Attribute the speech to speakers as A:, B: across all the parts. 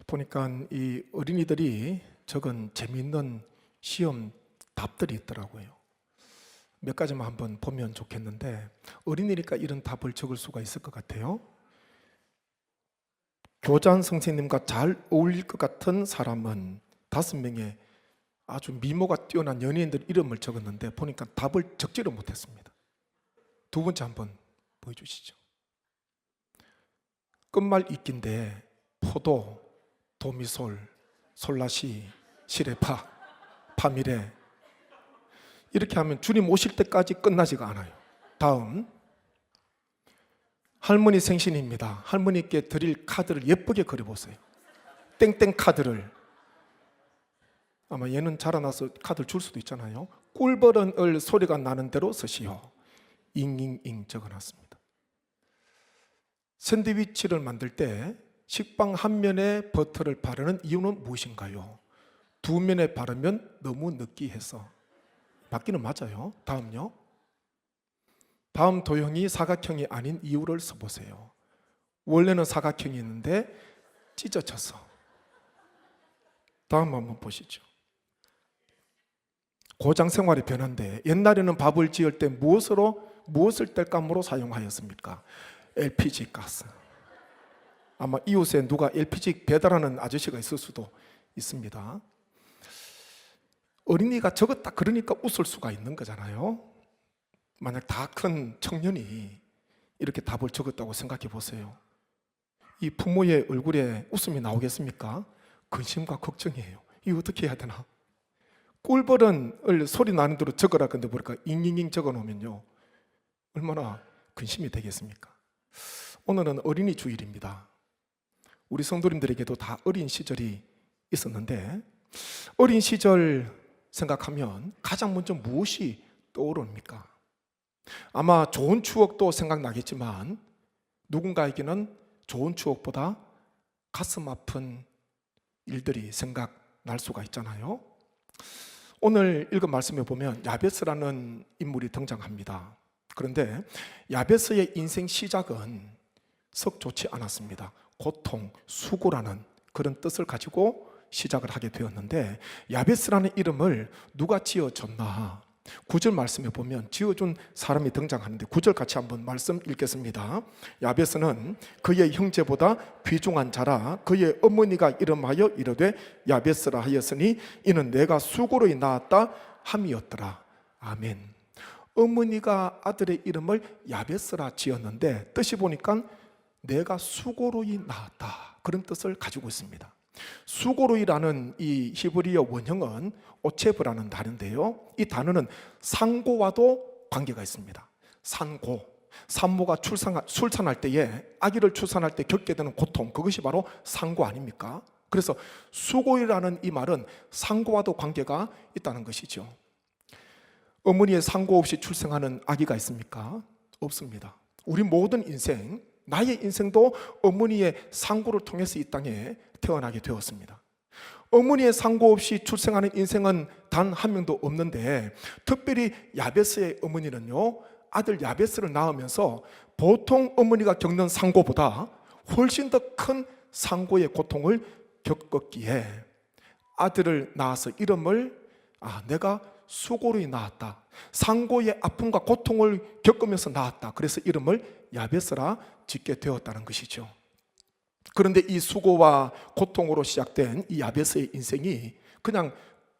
A: 보니까 이 어린이들이 적은 재미있는 시험 답들이 있더라고요. 몇 가지만 한번 보면 좋겠는데, 어린이니까 이런 답을 적을 수가 있을 것 같아요. 교장 선생님과 잘 어울릴 것 같은 사람은 5명의 아주 미모가 뛰어난 연예인들 이름을 적었는데 보니까 답을 적지를 못했습니다. 두 번째 한번 보여주시죠. 끝말 잇기인데 포도, 도미솔, 솔라시, 시레파, 파미레 이렇게 하면 주님 오실 때까지 끝나지가 않아요. 다음, 할머니 생신입니다. 할머니께 드릴 카드를 예쁘게 그려보세요. 땡땡 카드를. 아마 얘는 자라나서 카드를 줄 수도 있잖아요. 꿀벌은 을 소리가 나는 대로 쓰시오. 잉잉잉 적어놨습니다. 샌드위치를 만들 때 식빵 한 면에 버터를 바르는 이유는 무엇인가요? 두 면에 바르면 너무 느끼해서. 맞기는 맞아요. 다음요. 다음 도형이 사각형이 아닌 이유를 써보세요. 원래는 사각형이 있는데 찢어져서. 다음 한번 보시죠. 고장 생활의 변화인데 옛날에는 밥을 지을 때 무엇을 뗄감으로 사용하였습니까? LPG 가스. 아마 이웃에 누가 LPG 배달하는 아저씨가 있을 수도 있습니다. 어린이가 적었다 그러니까 웃을 수가 있는 거잖아요. 만약 다 큰 청년이 이렇게 답을 적었다고 생각해 보세요. 이 부모의 얼굴에 웃음이 나오겠습니까? 근심과 걱정이에요. 이거 어떻게 해야 되나? 꿀벌은 소리 나는 대로 적어라. 근데 뭐랄까 잉잉잉 적어 놓으면요 얼마나 근심이 되겠습니까? 오늘은 어린이 주일입니다. 우리 성도님들에게도 다 어린 시절이 있었는데 어린 시절 생각하면 가장 먼저 무엇이 떠오릅니까? 아마 좋은 추억도 생각나겠지만 누군가에게는 좋은 추억보다 가슴 아픈 일들이 생각날 수가 있잖아요. 오늘 읽은 말씀에 보면 야베스라는 인물이 등장합니다. 그런데 야베스의 인생 시작은 썩 좋지 않았습니다. 고통, 수고라는 그런 뜻을 가지고 시작을 하게 되었는데 야베스라는 이름을 누가 지어줬나? 9절 말씀에 보면 지어준 사람이 등장하는데 9절 같이 한번 말씀 읽겠습니다. 야베스는 그의 형제보다 귀중한 자라 그의 어머니가 이름하여 이르되 야베스라 하였으니 이는 내가 수고로 낳았다 함이었더라. 아멘. 어머니가 아들의 이름을 야베스라 지었는데 뜻이 보니까 내가 수고로이 낳았다 그런 뜻을 가지고 있습니다. 수고로이라는 이 히브리어 원형은 오체브라는 단어인데요, 이 단어는 산고와도 관계가 있습니다. 산모가 출산할 때에 아기를 출산할 때 겪게 되는 고통, 그것이 바로 산고 아닙니까? 그래서 수고이라는 이 말은 산고와도 관계가 있다는 것이죠. 어머니의 산고 없이 출생하는 아기가 있습니까? 없습니다. 우리 모든 인생, 나의 인생도 어머니의 산고를 통해서 이 땅에 태어나게 되었습니다. 어머니의 산고 없이 출생하는 인생은 단 한 명도 없는데 특별히 야베스의 어머니는요 아들 야베스를 낳으면서 보통 어머니가 겪는 산고보다 훨씬 더 큰 산고의 고통을 겪었기에 아들을 낳아서 이름을 내가 수고로이 낳았다, 산고의 아픔과 고통을 겪으면서 낳았다, 그래서 이름을 야베스라 짓게 되었다는 것이죠. 그런데 이 수고와 고통으로 시작된 이 야베스의 인생이 그냥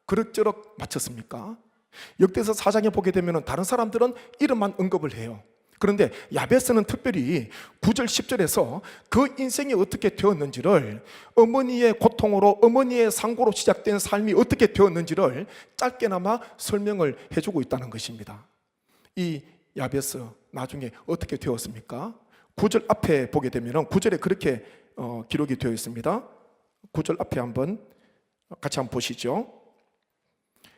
A: 그럭저럭 마쳤습니까? 역대서 4장에 보게 되면 다른 사람들은 이름만 언급을 해요. 그런데 야베스는 특별히 9절 10절에서 그 인생이 어떻게 되었는지를, 어머니의 고통으로 어머니의 상고로 시작된 삶이 어떻게 되었는지를 짧게나마 설명을 해주고 있다는 것입니다. 이 야베스 나중에 어떻게 되었습니까? 9절 앞에 보게 되면 9절에 그렇게 기록이 되어 있습니다. 9절 앞에 같이 한번 보시죠.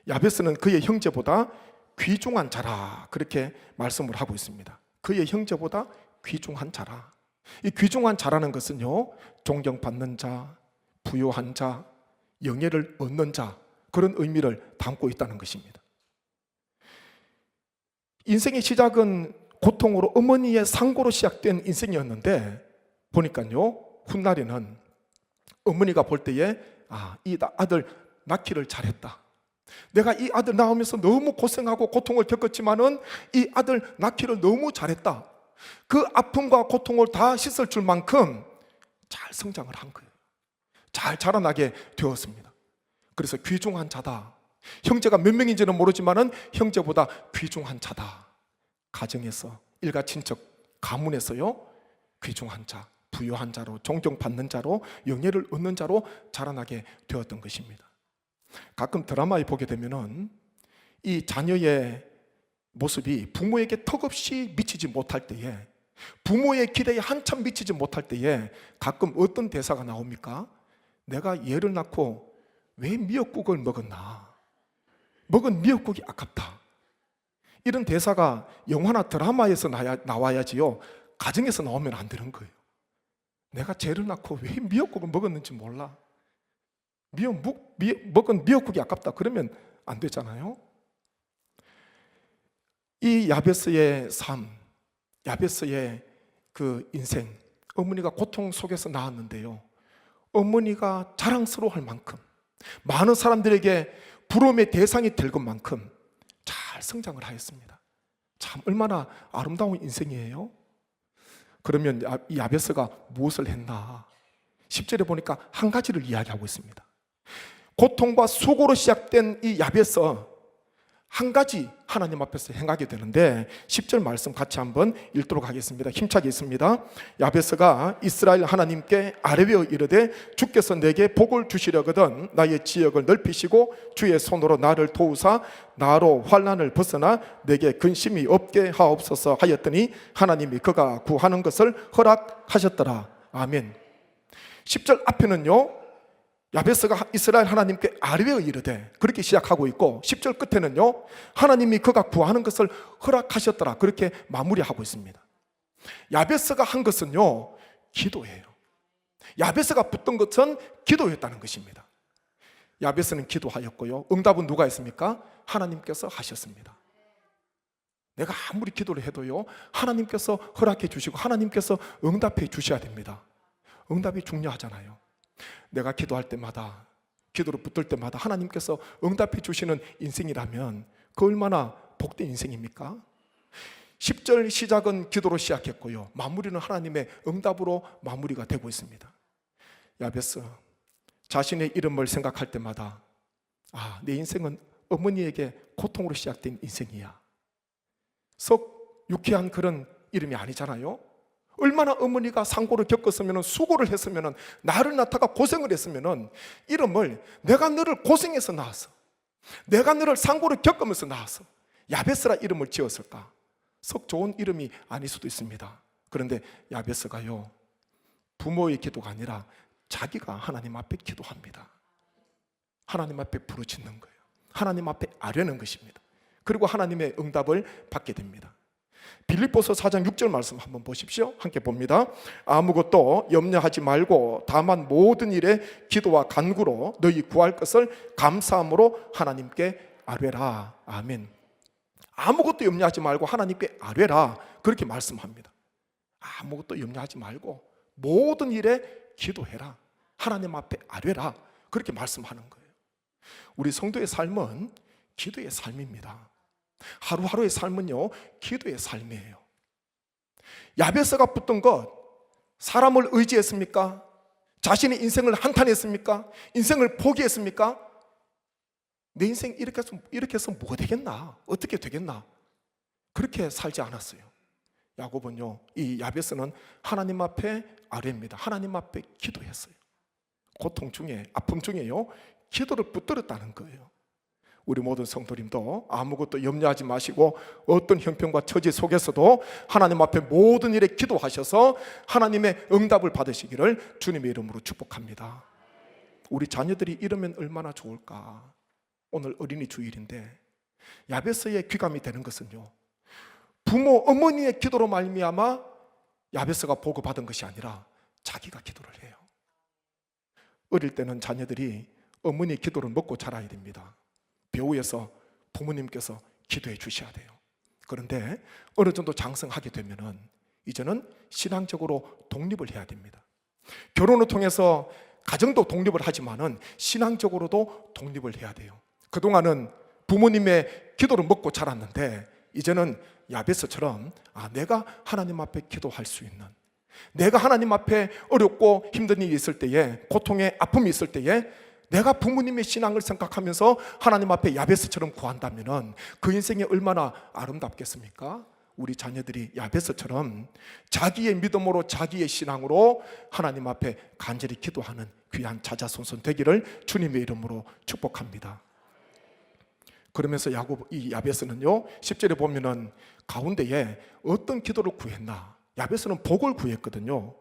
A: 야베스는 그의 형제보다 귀중한 자라 그렇게 말씀을 하고 있습니다. 그의 형제보다 귀중한 자라. 이 귀중한 자라는 것은요 존경받는 자, 부요한 자, 영예를 얻는 자, 그런 의미를 담고 있다는 것입니다. 인생의 시작은 고통으로 어머니의 상고로 시작된 인생이었는데 보니까요 훗날에는 어머니가 볼 때에 이 아들 낳기를 잘했다. 내가 이 아들 낳으면서 너무 고생하고 고통을 겪었지만은 이 아들 낳기를 너무 잘했다. 그 아픔과 고통을 다 씻을 줄 만큼 잘 성장을 한 거예요. 잘 자라나게 되었습니다. 그래서 귀중한 자다. 형제가 몇 명인지는 모르지만은 형제보다 귀중한 자다. 가정에서, 일가 친척, 가문에서요, 귀중한 자, 부유한 자로, 존경받는 자로, 영예를 얻는 자로 자라나게 되었던 것입니다. 가끔 드라마에 보게 되면은 이 자녀의 모습이 부모에게 턱없이 미치지 못할 때에, 부모의 기대에 한참 미치지 못할 때에 가끔 어떤 대사가 나옵니까? 내가 얘를 낳고 왜 미역국을 먹었나? 먹은 미역국이 아깝다. 이런 대사가 영화나 드라마에서 나와야지요, 가정에서 나오면 안 되는 거예요. 내가 쟤를 낳고 왜 미역국을 먹었는지 몰라. 먹은 미역국이 아깝다. 그러면 안 되잖아요. 이 야베스의 삶, 야베스의 그 인생, 어머니가 고통 속에서 낳았는데요, 어머니가 자랑스러워할 만큼, 많은 사람들에게 부러움의 대상이 될 것만큼 잘 성장을 하였습니다. 참 얼마나 아름다운 인생이에요. 그러면 이 야베스가 무엇을 했나? 10절에 보니까 한 가지를 이야기하고 있습니다. 고통과 수고로 시작된 이 야베스, 한 가지 하나님 앞에서 행하게 되는데 10절 말씀 같이 한번 읽도록 하겠습니다. 힘차게 있습니다. 야베스가 이스라엘 하나님께 아뢰어 이르되 주께서 내게 복을 주시려거든 나의 지역을 넓히시고 주의 손으로 나를 도우사 나로 환난을 벗어나 내게 근심이 없게 하옵소서 하였더니 하나님이 그가 구하는 것을 허락하셨더라. 아멘. 10절 앞에는요, 야베스가 이스라엘 하나님께 아뢰어 이르되 그렇게 시작하고 있고, 10절 끝에는요, 하나님이 그가 구하는 것을 허락하셨더라 그렇게 마무리하고 있습니다. 야베스가 한 것은요, 기도예요. 야베스가 붙던 것은 기도였다는 것입니다. 야베스는 기도하였고요, 응답은 누가 했습니까? 하나님께서 하셨습니다. 내가 아무리 기도를 해도요, 하나님께서 허락해 주시고 하나님께서 응답해 주셔야 됩니다. 응답이 중요하잖아요. 내가 기도할 때마다, 기도로 붙들 때마다 하나님께서 응답해 주시는 인생이라면 그 얼마나 복된 인생입니까? 10절 시작은 기도로 시작했고요, 마무리는 하나님의 응답으로 마무리가 되고 있습니다. 야베스, 자신의 이름을 생각할 때마다 내 인생은 어머니에게 고통으로 시작된 인생이야. 썩 유쾌한 그런 이름이 아니잖아요. 얼마나 어머니가 상고를 겪었으면, 수고를 했으면, 나를 낳다가 고생을 했으면 이름을 내가 너를 고생해서 낳았어, 내가 너를 상고를 겪으면서 낳았어, 야베스라 이름을 지었을까? 썩 좋은 이름이 아닐 수도 있습니다. 그런데 야베스가요, 부모의 기도가 아니라 자기가 하나님 앞에 기도합니다. 하나님 앞에 부르짖는 거예요. 하나님 앞에 아뢰는 것입니다. 그리고 하나님의 응답을 받게 됩니다. 빌립보서 4장 6절 말씀 한번 보십시오. 함께 봅니다. 아무것도 염려하지 말고 다만 모든 일에 기도와 간구로 너희 구할 것을 감사함으로 하나님께 아뢰라. 아멘. 아무것도 염려하지 말고 하나님께 아뢰라 그렇게 말씀합니다. 아무것도 염려하지 말고 모든 일에 기도해라, 하나님 앞에 아뢰라 그렇게 말씀하는 거예요. 우리 성도의 삶은 기도의 삶입니다. 하루하루의 삶은요, 기도의 삶이에요. 야베스가 붙던 것, 사람을 의지했습니까? 자신의 인생을 한탄했습니까? 인생을 포기했습니까? 내 인생 이렇게 해서 뭐가 되겠나? 어떻게 되겠나? 그렇게 살지 않았어요. 야곱은요, 이 야베스는 하나님 앞에 아뢰입니다. 하나님 앞에 기도했어요. 고통 중에, 아픔 중에요, 기도를 붙들었다는 거예요. 우리 모든 성도님도 아무것도 염려하지 마시고 어떤 형편과 처지 속에서도 하나님 앞에 모든 일에 기도하셔서 하나님의 응답을 받으시기를 주님의 이름으로 축복합니다. 우리 자녀들이 이러면 얼마나 좋을까? 오늘 어린이 주일인데 야베스의 귀감이 되는 것은요, 부모 어머니의 기도로 말미암아 야베스가 복을 받은 것이 아니라 자기가 기도를 해요. 어릴 때는 자녀들이 어머니의 기도를 먹고 자라야 됩니다. 배우에서 부모님께서 기도해 주셔야 돼요. 그런데 어느 정도 장성하게 되면은 이제는 신앙적으로 독립을 해야 됩니다. 결혼을 통해서 가정도 독립을 하지만은 신앙적으로도 독립을 해야 돼요. 그동안은 부모님의 기도를 먹고 자랐는데 이제는 야베스처럼 내가 하나님 앞에 기도할 수 있는, 내가 하나님 앞에 어렵고 힘든 일이 있을 때에, 고통의 아픔이 있을 때에 내가 부모님의 신앙을 생각하면서 하나님 앞에 야베스처럼 구한다면 그 인생이 얼마나 아름답겠습니까? 우리 자녀들이 야베스처럼 자기의 믿음으로, 자기의 신앙으로 하나님 앞에 간절히 기도하는 귀한 자자손손 되기를 주님의 이름으로 축복합니다. 그러면서 이 야베스는요, 10절에 보면은 가운데에 어떤 기도를 구했나? 야베스는 복을 구했거든요.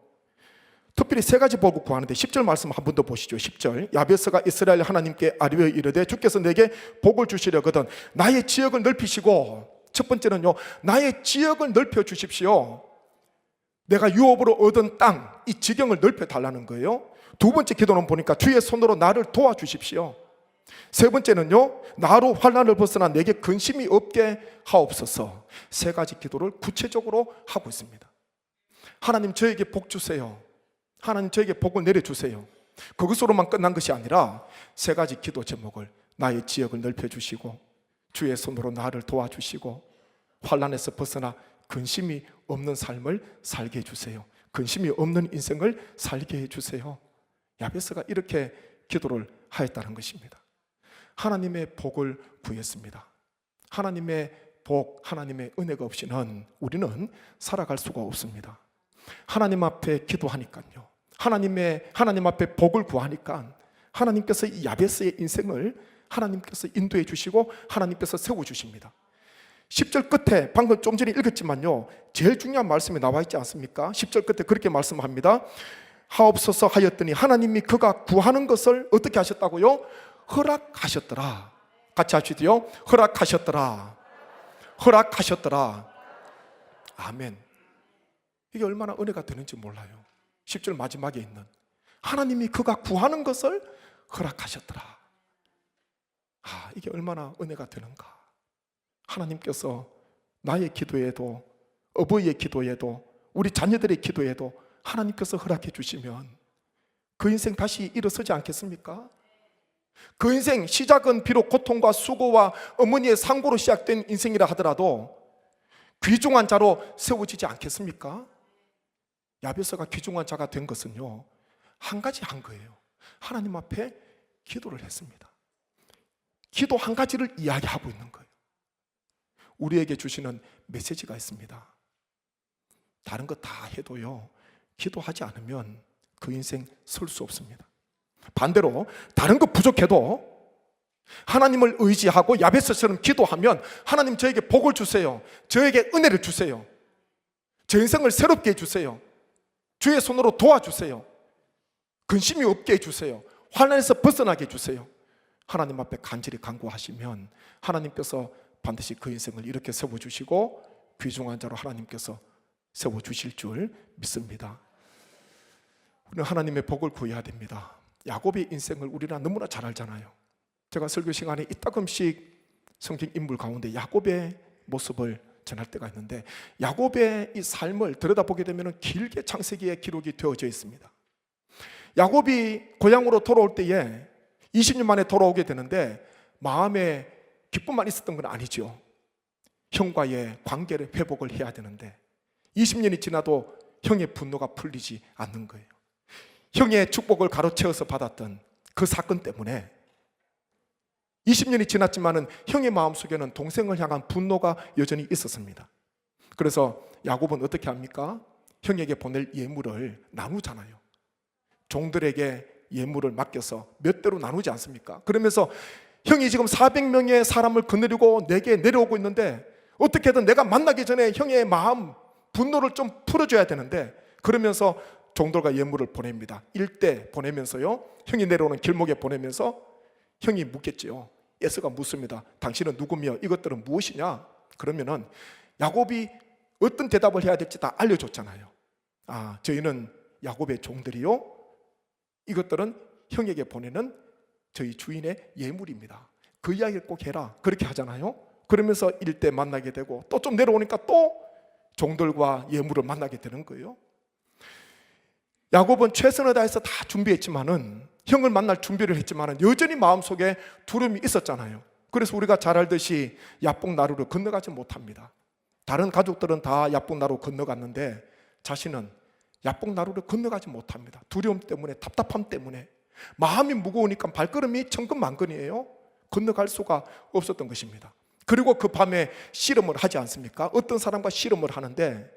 A: 특별히 세 가지 복을 구하는데 10절 말씀 한 번 더 보시죠. 10절, 야베스가 이스라엘 하나님께 아뢰어 이르되 주께서 내게 복을 주시려거든 나의 지역을 넓히시고, 첫 번째는요, 나의 지역을 넓혀 주십시오. 내가 유업으로 얻은 땅, 이 지경을 넓혀 달라는 거예요. 두 번째 기도는 보니까 주의 손으로 나를 도와주십시오. 세 번째는요, 나로 환난을 벗어나 내게 근심이 없게 하옵소서. 세 가지 기도를 구체적으로 하고 있습니다. 하나님 저에게 복 주세요. 하나님 저에게 복을 내려주세요. 그것으로만 끝난 것이 아니라 세 가지 기도 제목을, 나의 지역을 넓혀주시고, 주의 손으로 나를 도와주시고, 환난에서 벗어나 근심이 없는 삶을 살게 해주세요. 근심이 없는 인생을 살게 해주세요. 야베스가 이렇게 기도를 하였다는 것입니다. 하나님의 복을 구했습니다. 하나님의 복, 하나님의 은혜가 없이는 우리는 살아갈 수가 없습니다. 하나님 앞에 기도하니까요, 하나님 앞에 복을 구하니까 하나님께서 이 야베스의 인생을 하나님께서 인도해 주시고 하나님께서 세워주십니다. 10절 끝에 방금 좀 전에 읽었지만요, 제일 중요한 말씀이 나와 있지 않습니까? 10절 끝에 그렇게 말씀합니다. 하옵소서 하였더니 하나님이 그가 구하는 것을 어떻게 하셨다고요? 허락하셨더라. 같이 합시다요. 허락하셨더라. 허락하셨더라. 아멘. 이게 얼마나 은혜가 되는지 몰라요. 10절 마지막에 있는 하나님이 그가 구하는 것을 허락하셨더라. 이게 얼마나 은혜가 되는가. 하나님께서 나의 기도에도, 어버이의 기도에도, 우리 자녀들의 기도에도 하나님께서 허락해 주시면 그 인생 다시 일어서지 않겠습니까? 그 인생 시작은 비록 고통과 수고와 어머니의 상고로 시작된 인생이라 하더라도 귀중한 자로 세워지지 않겠습니까? 야베스가 귀중한 자가 된 것은요, 한 가지 한 거예요. 하나님 앞에 기도를 했습니다. 기도 한 가지를 이야기하고 있는 거예요. 우리에게 주시는 메시지가 있습니다. 다른 거 다 해도요, 기도하지 않으면 그 인생 설 수 없습니다. 반대로 다른 거 부족해도 하나님을 의지하고 야베스처럼 기도하면 하나님 저에게 복을 주세요. 저에게 은혜를 주세요. 제 인생을 새롭게 해주세요. 주의 손으로 도와주세요. 근심이 없게 해주세요. 환난에서 벗어나게 해주세요. 하나님 앞에 간절히 간구하시면 하나님께서 반드시 그 인생을 이렇게 세워주시고 귀중한 자로 하나님께서 세워주실 줄 믿습니다. 우리는 하나님의 복을 구해야 됩니다. 야곱의 인생을 우리가 너무나 잘 알잖아요. 제가 설교 시간에 이따금씩 성경 인물 가운데 야곱의 모습을 전할 때가 있는데, 야곱의 이 삶을 들여다보게 되면 길게 창세기에 기록이 되어져 있습니다. 야곱이 고향으로 돌아올 때에 20년 만에 돌아오게 되는데 마음에 기쁨만 있었던 건 아니죠. 형과의 관계를 회복을 해야 되는데 20년이 지나도 형의 분노가 풀리지 않는 거예요. 형의 축복을 가로채어서 받았던 그 사건 때문에 20년이 지났지만은 형의 마음속에는 동생을 향한 분노가 여전히 있었습니다. 그래서 야곱은 어떻게 합니까? 형에게 보낼 예물을 나누잖아요. 종들에게 예물을 맡겨서 몇 대로 나누지 않습니까? 그러면서 형이 지금 400명의 사람을 거느리고 내게 내려오고 있는데 어떻게든 내가 만나기 전에 형의 마음 분노를 좀 풀어줘야 되는데, 그러면서 종들과 예물을 보냅니다. 일대 보내면서요, 형이 내려오는 길목에 보내면서 형이 묻겠지요. 에서가 묻습니다. 당신은 누구며 이것들은 무엇이냐? 그러면은 야곱이 어떤 대답을 해야 될지 다 알려줬잖아요. 저희는 야곱의 종들이요, 이것들은 형에게 보내는 저희 주인의 예물입니다. 그 이야기를 꼭 해라, 그렇게 하잖아요. 그러면서 일대 만나게 되고 또 좀 내려오니까 또 종들과 예물을 만나게 되는 거예요. 야곱은 최선을 다해서 다 준비했지만은, 형을 만날 준비를 했지만은 여전히 마음속에 두려움이 있었잖아요. 그래서 우리가 잘 알듯이 야복나루를 건너가지 못합니다. 다른 가족들은 다 야복나루 건너갔는데 자신은 야복나루를 건너가지 못합니다. 두려움 때문에, 답답함 때문에. 마음이 무거우니까 발걸음이 천근만근이에요. 건너갈 수가 없었던 것입니다. 그리고 그 밤에 씨름을 하지 않습니까? 어떤 사람과 씨름을 하는데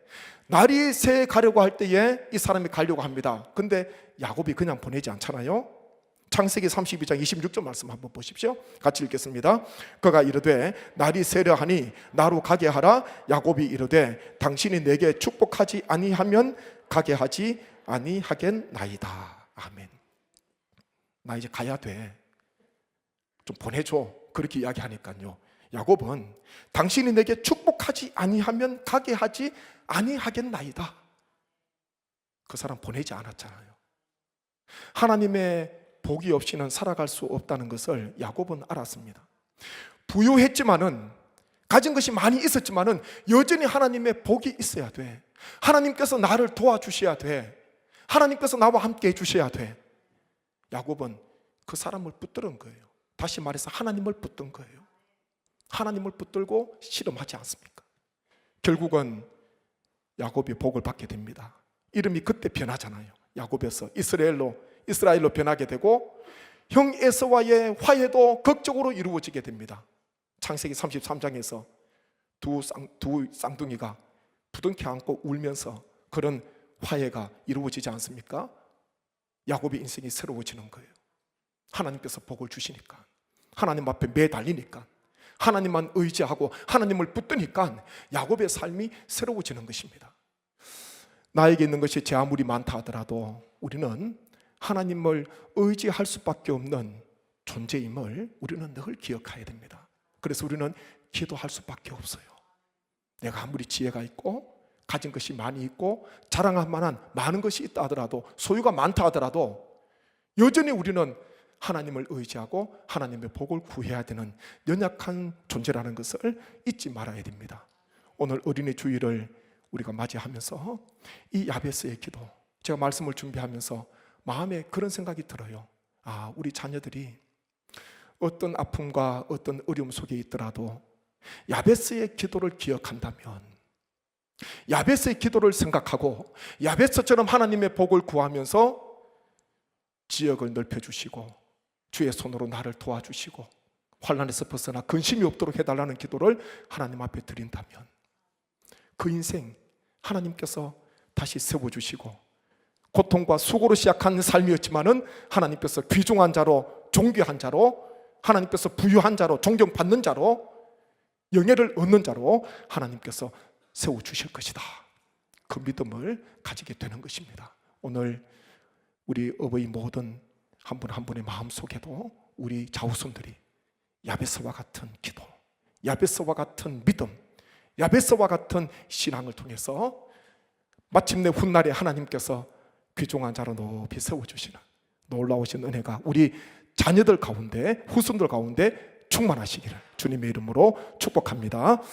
A: 날이 새 가려고 할 때에 이 사람이 가려고 합니다. 근데 야곱이 그냥 보내지 않잖아요. 창세기 32장 26절 말씀 한번 보십시오. 같이 읽겠습니다. 그가 이르되 날이 새려 하니 나로 가게 하라. 야곱이 이르되 당신이 내게 축복하지 아니하면 가게 하지 아니하겠나이다. 아멘. 나 이제 가야 돼. 좀 보내줘. 그렇게 이야기하니까요. 야곱은 당신이 내게 축복하지 아니하면 가게 하지 아니하겠나이다. 그 사람 보내지 않았잖아요. 하나님의 복이 없이는 살아갈 수 없다는 것을 야곱은 알았습니다. 부유했지만은, 가진 것이 많이 있었지만은 여전히 하나님의 복이 있어야 돼. 하나님께서 나를 도와주셔야 돼. 하나님께서 나와 함께 해주셔야 돼. 야곱은 그 사람을 붙드는 거예요. 다시 말해서 하나님을 붙든 거예요. 하나님을 붙들고 씨름하지 않습니까? 결국은 야곱이 복을 받게 됩니다. 이름이 그때 변하잖아요. 야곱에서 이스라엘로 변하게 되고 형 에서와의 화해도 극적으로 이루어지게 됩니다. 창세기 33장에서 두 쌍둥이가 부둥켜 안고 울면서 그런 화해가 이루어지지 않습니까? 야곱의 인생이 새로워지는 거예요. 하나님께서 복을 주시니까, 하나님 앞에 매달리니까, 하나님만 의지하고 하나님을 붙드니까 야곱의 삶이 새로워지는 것입니다. 나에게 있는 것이 제 아무리 많다 하더라도 우리는 하나님을 의지할 수밖에 없는 존재임을 우리는 늘 기억해야 됩니다. 그래서 우리는 기도할 수밖에 없어요. 내가 아무리 지혜가 있고 가진 것이 많이 있고 자랑할 만한 많은 것이 있다 하더라도, 소유가 많다 하더라도 여전히 우리는 하나님을 의지하고 하나님의 복을 구해야 되는 연약한 존재라는 것을 잊지 말아야 됩니다. 오늘 어린이 주일을 우리가 맞이하면서 이 야베스의 기도, 제가 말씀을 준비하면서 마음에 그런 생각이 들어요. 우리 자녀들이 어떤 아픔과 어떤 어려움 속에 있더라도 야베스의 기도를 기억한다면, 야베스의 기도를 생각하고 야베스처럼 하나님의 복을 구하면서 지역을 넓혀주시고 주의 손으로 나를 도와주시고 환난에서 벗어나 근심이 없도록 해달라는 기도를 하나님 앞에 드린다면 그 인생 하나님께서 다시 세워주시고, 고통과 수고로 시작한 삶이었지만은 하나님께서 귀중한 자로, 존귀한 자로, 하나님께서 부유한 자로, 존경받는 자로, 영예를 얻는 자로 하나님께서 세워주실 것이다. 그 믿음을 가지게 되는 것입니다. 오늘 우리 어버이 모든 한 분 한 분의 마음속에도 우리 자우손들이 야베스와 같은 기도, 야베스와 같은 믿음, 야베스와 같은 신앙을 통해서 마침내 훗날에 하나님께서 귀중한 자로 높이 세워주시는 놀라우신 은혜가 우리 자녀들 가운데, 후손들 가운데 충만하시기를 주님의 이름으로 축복합니다.